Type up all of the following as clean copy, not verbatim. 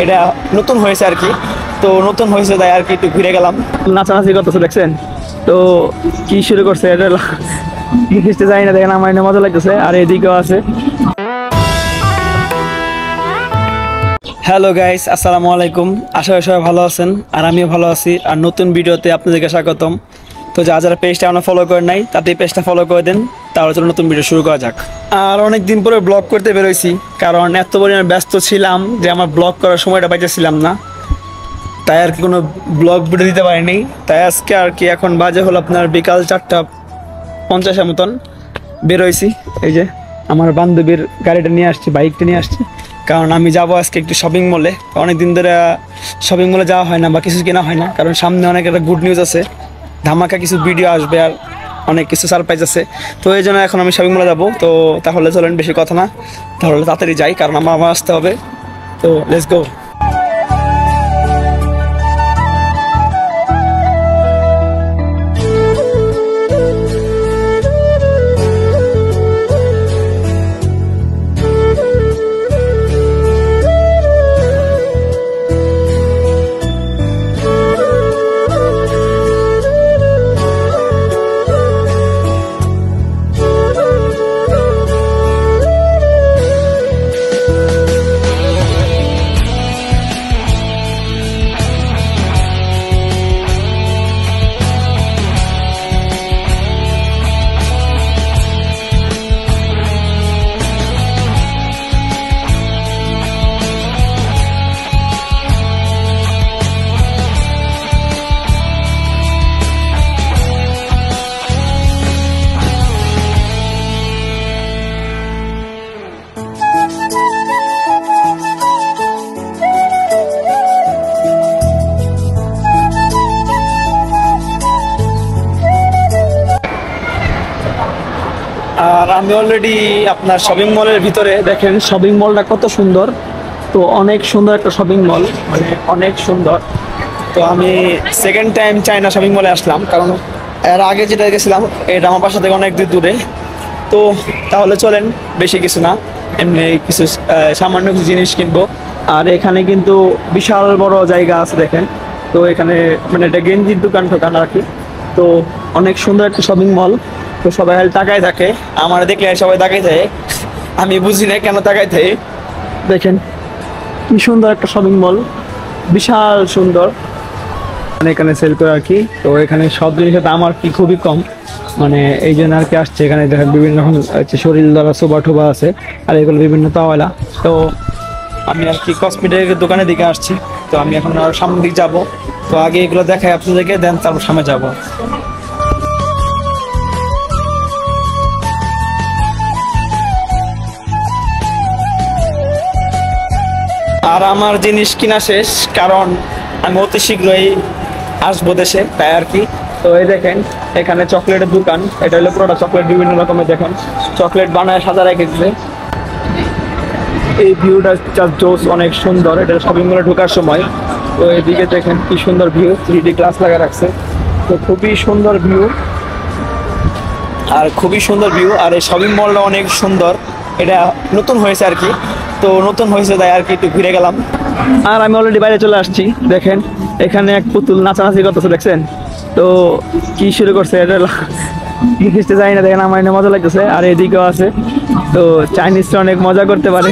এটা নতুন হয়েছে আর কি। তো নতুন হয়েছে তাই আর কি একটু ঘুরে গেলাম। নাচানাচি করতেছে দেখছেন তো কি শুরু করছে এটা বুঝতে যাই না, দেখেন আমার মজা লাগতেছে। আর এদিকেও আছে। হ্যালো গাইস, আসসালামু আলাইকুম। আশা করি সবাই ভালো আছেন আর আমিও ভালো আছি। আর নতুন ভিডিওতে আপনাদেরকে স্বাগতম। তো যারা পেজটা আমরা ফলো করেন নাই তাতে পেজটা ফলো করে দেন, তাহলে চলো নতুন ভিডিও শুরু করা যাক। আর অনেক দিন পরে ব্লগ করতে বেরোইছি, কারণ এত পরিমাণে ব্যস্ত ছিলাম যে আমার ব্লগ করার সময়টা পাইতেছিলাম না, তাই আর কি কোনো ব্লগ ভিডিও দিতে পারিনি। তাই আজকে আর কি এখন বাজে হলো আপনার বিকাল 4:50 মতন বেরোইছি। এই যে আমার বান্ধবীর গাড়িটা নিয়ে আসছি, বাইকটা নিয়ে আসছি, কারণ আমি যাব আজকে একটু শপিং মলে। অনেকদিন ধরে শপিং মলে যাওয়া হয় না বা কিছু কেনা হয় না, কারণ সামনে অনেক একটা গুড নিউজ আছে, ধামাকা কিছু ভিডিও আসবে আর অনেক কিছু সারপ্রাইজ আছে। তো এই জন্য এখন আমি শপিং মলে যাবো। তো তাহলে চলেন বেশি কথা না, তাহলে তাড়াতাড়ি যাই, কারণ আমার আসতে হবে। তো লেটস গো। আর আমি অলরেডি আপনার শপিং মলের ভিতরে, দেখেন শপিং মলটা কত সুন্দর। তো অনেক সুন্দর একটা শপিং মল, মানে অনেক সুন্দর। তো আমি সেকেন্ড টাইম চায়না শপিং মলে আসলাম, কারণ এর আগে যেটা গেছিলাম এটা আমার বাসা থেকে অনেক দূরে। তো তাহলে চলেন, বেশি কিছু না, এমনি কিছু সামান্য কিছু জিনিস কিনবো। আর এখানে কিন্তু বিশাল বড় জায়গা আছে দেখেন। তো এখানে মানে এটা গেঞ্জির দোকান আর কি। তো অনেক সুন্দর একটা শপিং মল। তো সবাই তাকায় থাকে, আমার দেখলে সবাই তাকাই থাকে, আমি বুঝি না কেন তাকাই থাকে। দেখেন কি সুন্দর একটা শপিং মল, বিশাল সুন্দর। মানে এখানে সেল করে আর কি। তো এখানে সব জিনিসের দাম আর কি খুবই কম, মানে এই জন্য আর কি আসছে। এখানে দেখেন বিভিন্ন রকম শরীর দ্বারা সোবা টোবা আছে, আর এগুলো বিভিন্ন তাওয়ালা। তো আমি আর কি কসমেটিকের দোকানের দিকে আসছি। তো আমি এখন আর সামনের দিকে যাবো। তো আগে এগুলো দেখাই আপনাদেরকে, দেন তারপর সামনে যাবো। আর আমার জিনিস কিনা শেষ, কারণ আমি অতি শীঘ্রই আসবো দেশে, তাই আর কি। তো এই দেখেন এখানে চকলেটের দোকান, এটা হলো পুরোটা চকলেট, বিভিন্ন রকমের দেখেন চকলেট বানায় সাজা রেখেছে। এই ভিউটা জোস, অনেক সুন্দর। এটা শপিং মলে ঢোকার সময়। তো এদিকে দেখেন কি সুন্দর ভিউ, 3D গ্লাস লাগা রাখছে। তো খুবই সুন্দর ভিউ, আর খুবই সুন্দর ভিউ। আর এই শপিং মলটা অনেক সুন্দর, এটা নতুন হয়েছে আর কি। তো নতুন হয়েছে তাই আর কি একটু ঘুরে গেলাম। আর আমি অলরেডি বাইরে চলে আসছি। দেখেন এখানে এক পুতুল নাচানাচি করতেছে দেখছেন তো কি শুরু করছে এটা বুঝতে যাই না, দেখেন আমার মজা লাগতেছে। আর এদিকেও আছে। তো চাইনিজটা অনেক মজা করতে পারে।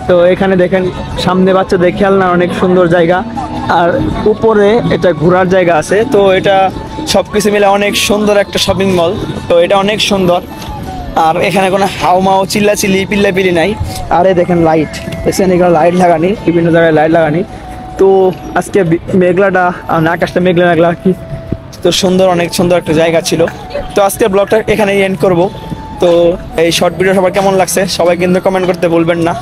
তো এখানে দেখেন সামনে বাচ্চাদের খেলনার অনেক সুন্দর জায়গা, আর উপরে এটা ঘোরার জায়গা আছে। তো এটা সবকিছু মিলে অনেক সুন্দর একটা শপিং মল। তো এটা অনেক সুন্দর। আর এখানে কোনো হাওমাও চিল্লাচিল্লি পিল্লাপিল্লি নাই। আর এই দেখেন লাইট, দেখছেন এখানে লাইট লাগানি, বিভিন্ন জায়গায় লাইট লাগানি। তো আজকে মেঘলাটা, আকাশটা মেঘলা মেঘলা কি তো সুন্দর, অনেক সুন্দর একটা জায়গা ছিল। তো আজকের ব্লগটা এখানেই এন্ড করব। তো এই শর্ট ভিডিও সবার কেমন লাগছে সবাই কিন্তু কমেন্ট করতে বলবেন না।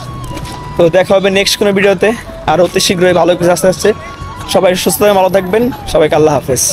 তো দেখা হবে নেক্সট কোনো ভিডিওতে, আর অতি শীঘ্রই ভালো কিছু আসতে আসছে। সবাই সুস্থ ভালো থাকবেন, সবাইকে আল্লাহ হাফেজ।